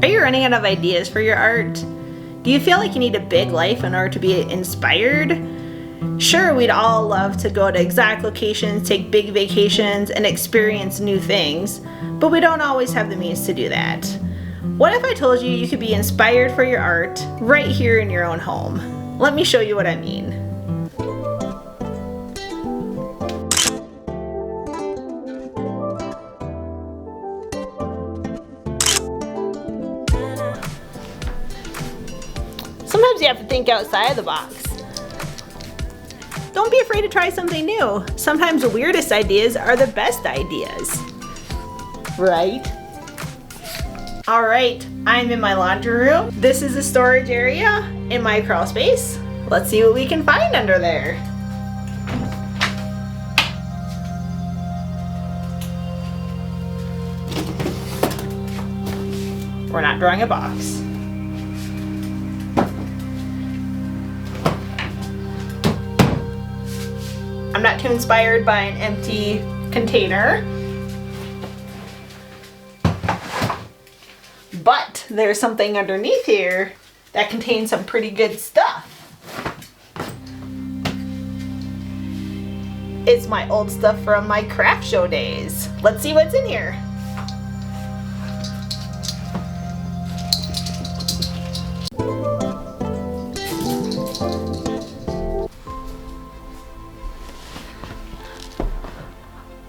Are you running out of ideas for your art? Do you feel like you need a big life in order to be inspired? Sure, we'd all love to go to exotic locations, take big vacations, and experience new things, but we don't always have the means to do that. What if I told you you could be inspired for your art right here in your own home? Let me show you what I mean. Sometimes you have to think outside of the box. Don't be afraid to try something new. Sometimes the weirdest ideas are the best ideas. Right? Alright, I'm in my laundry room. This is the storage area in my crawl space. Let's see what we can find under there. We're not drawing a box. I'm not too inspired by an empty container. But there's something underneath here that contains some pretty good stuff. It's my old stuff from my craft show days. Let's see what's in here.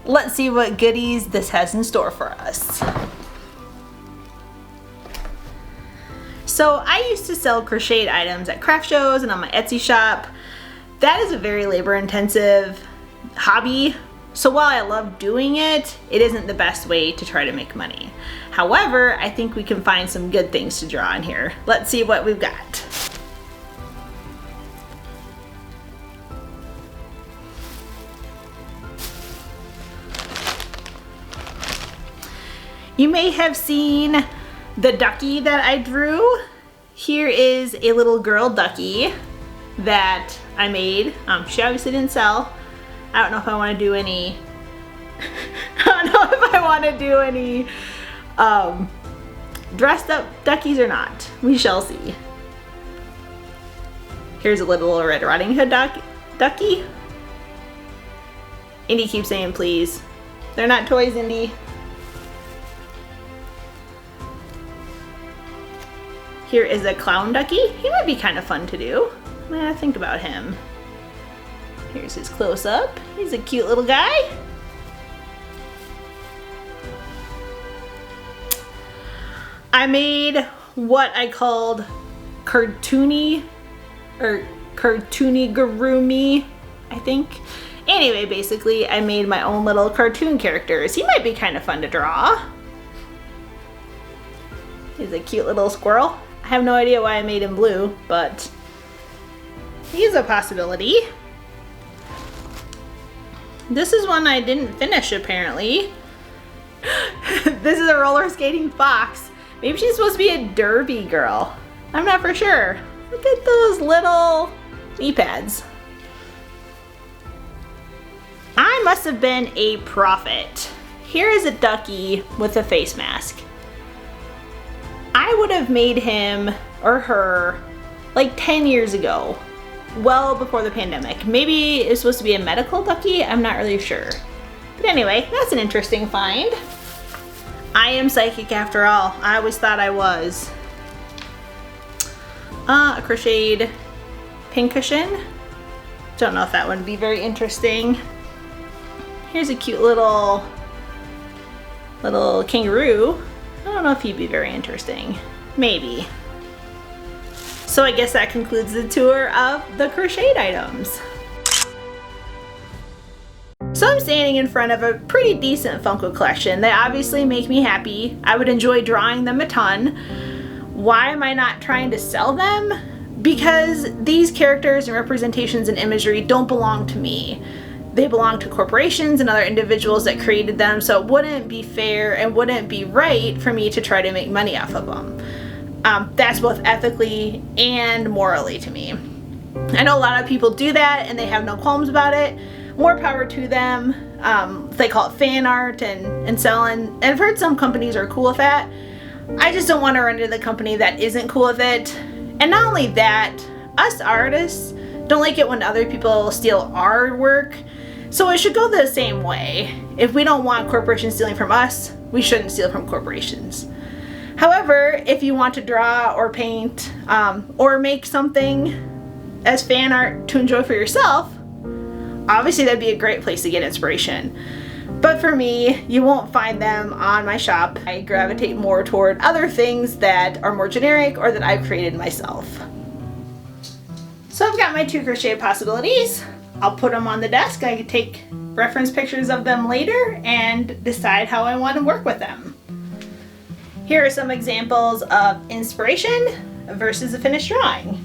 Let's see what goodies this has in store for us. So I used to sell crocheted items at craft shows and on my Etsy shop. That is a very labor-intensive hobby. So while I love doing it, it isn't the best way to try to make money. However, I think we can find some good things to draw in here. Let's see what we've got. You may have seen the ducky that I drew. Here is a little girl ducky that I made. She obviously didn't sell. I don't know if I want to do any dressed up duckies or not. We shall see. Here's a little Red Riding Hood ducky. Indy keeps saying please. They're not toys, Indy. Here is a clown ducky. He might be kind of fun to do. I'm gonna think about him. Here's his close-up. He's a cute little guy. I made what I called cartoony Gurumi, I think. Anyway, basically, I made my own little cartoon characters. He might be kind of fun to draw. He's a cute little squirrel. I have no idea why I made him blue, but he's a possibility. This is one I didn't finish, apparently. This is a roller skating fox. Maybe she's supposed to be a derby girl. I'm not for sure. Look at those little knee pads. I must have been a prophet. Here is a ducky with a face mask. I would have made him or her like 10 years ago, well before the pandemic. Maybe it's supposed to be a medical ducky, I'm not really sure. But anyway, that's an interesting find. I am psychic after all. I always thought I was. A crocheted pincushion. Don't know if that would be very interesting. Here's a cute little kangaroo. I don't know if he'd be very interesting. Maybe. So I guess that concludes the tour of the crocheted items. So I'm standing in front of a pretty decent Funko collection. They obviously make me happy. I would enjoy drawing them a ton. Why am I not trying to sell them? Because these characters and representations and imagery don't belong to me. They belong to corporations and other individuals that created them, so it wouldn't be fair and wouldn't be right for me to try to make money off of them. That's both ethically and morally to me. I know a lot of people do that and they have no qualms about it. More power to them. They call it fan art and selling. And I've heard some companies are cool with that. I just don't want to run into the company that isn't cool with it. And not only that, us artists don't like it when other people steal our work. So it should go the same way. If we don't want corporations stealing from us, we shouldn't steal from corporations. However, if you want to draw or paint or make something as fan art to enjoy for yourself, obviously that'd be a great place to get inspiration. But for me, you won't find them on my shop. I gravitate more toward other things that are more generic or that I've created myself. So I've got my 2 crochet possibilities. I'll put them on the desk. I can take reference pictures of them later and decide how I want to work with them. Here are some examples of inspiration versus a finished drawing.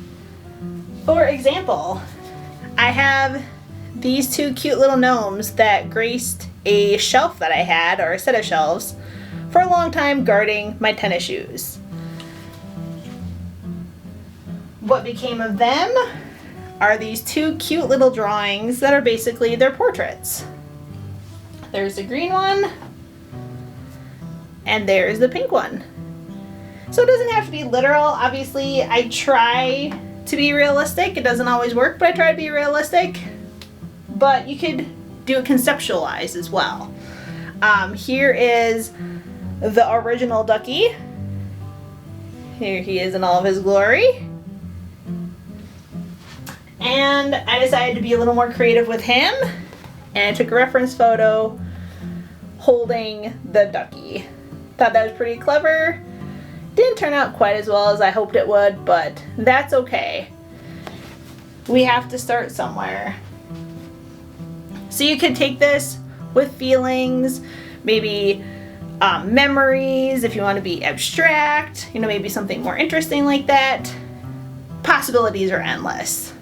For example, I have these 2 cute little gnomes that graced a shelf that I had, or a set of shelves, for a long time guarding my tennis shoes. What became of them are these 2 cute little drawings that are basically their portraits. There's the green one, and there's the pink one. So it doesn't have to be literal. Obviously, I try to be realistic. It doesn't always work, but I try to be realistic. But you could do it conceptualized as well. Here is the original Ducky. Here he is in all of his glory. And I decided to be a little more creative with him, and I took a reference photo holding the Ducky. Thought that was pretty clever. Didn't turn out quite as well as I hoped it would, but that's okay. We have to start somewhere. So you could take this with feelings, maybe memories, if you want to be abstract, maybe something more interesting like that. Possibilities are endless.